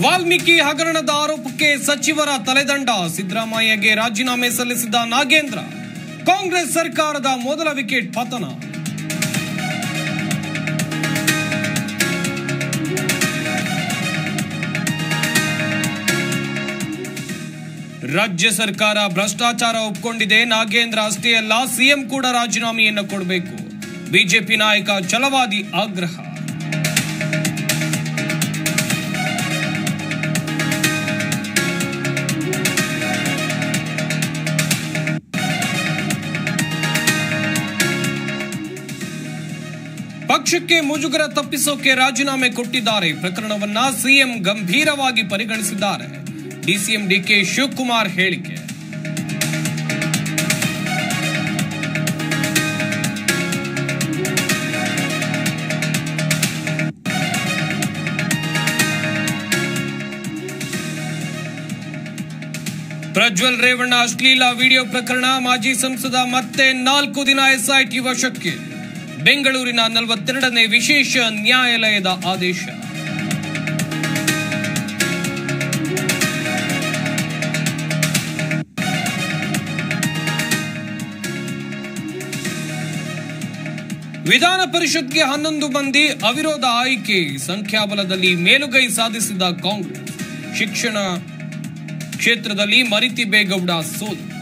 ವಾಲ್ಮೀಕಿ ಹಗರಣದ ಆರೋಪಕ್ಕೆ ಸಚಿವರ ತಲೆದಂಡ. ಸಿದ್ದರಾಮಯ್ಯಗೆ ರಾಜೀನಾಮೆ ಸಲ್ಲಿಸಿದ ನಾಗೇಂದ್ರ. ಕಾಂಗ್ರೆಸ್ ಸರ್ಕಾರದ ಮೊದಲ ವಿಕೆಟ್ ಪತನ. ರಾಜ್ಯ ಸರ್ಕಾರ ಭ್ರಷ್ಟಾಚಾರ ಒಪ್ಪಿಕೊಂಡಿದೆ. ನಾಗೇಂದ್ರ ಅಷ್ಟೇ ಅಲ್ಲ, ಸಿಎಂ ಕೂಡ ರಾಜೀನಾಮೆಯನ್ನು ಕೊಡಬೇಕು. ಬಿಜೆಪಿ ನಾಯಕ ಛಲವಾದಿ ಆಗ್ರಹ. ಪಕ್ಷಕ್ಕೆ ಮುಜುಗರ ತಪ್ಪಿಸೋಕೆ ರಾಜೀನಾಮೆ ಕೊಟ್ಟಿದ್ದಾರೆ. ಪ್ರಕರಣವನ್ನ ಸಿಎಂ ಗಂಭೀರವಾಗಿ ಪರಿಗಣಿಸಿದ್ದಾರೆ. ಡಿಸಿಎಂ ಡಿಕೆ ಶಿವಕುಮಾರ್ ಹೇಳಿಕೆ. ಪ್ರಜ್ವಲ್ ರೇವಣ್ಣ ಅಶ್ಲೀಲ ವಿಡಿಯೋ ಪ್ರಕರಣ. ಮಾಜಿ ಸಂಸದ ಮತ್ತೆ 4 ದಿನ ಎಸ್ಐಟಿ ವಶಕ್ಕೆ. ಬೆಂಗಳೂರಿನ 42ನೇ ವಿಶೇಷ ನ್ಯಾಯಾಲಯದ ಆದೇಶ. ವಿಧಾನ ಪರಿಷತ್ಗೆ 11 ಮಂದಿ ಅವಿರೋಧ ಆಯ್ಕೆ. ಸಂಖ್ಯಾಬಲದಲ್ಲಿ ಮೇಲುಗೈ ಸಾಧಿಸಿದ ಕಾಂಗ್ರೆಸ್. ಶಿಕ್ಷಣ ಕ್ಷೇತ್ರದಲ್ಲಿ ಮರಿತಿಬೇಗೌಡ ಸೋಲು.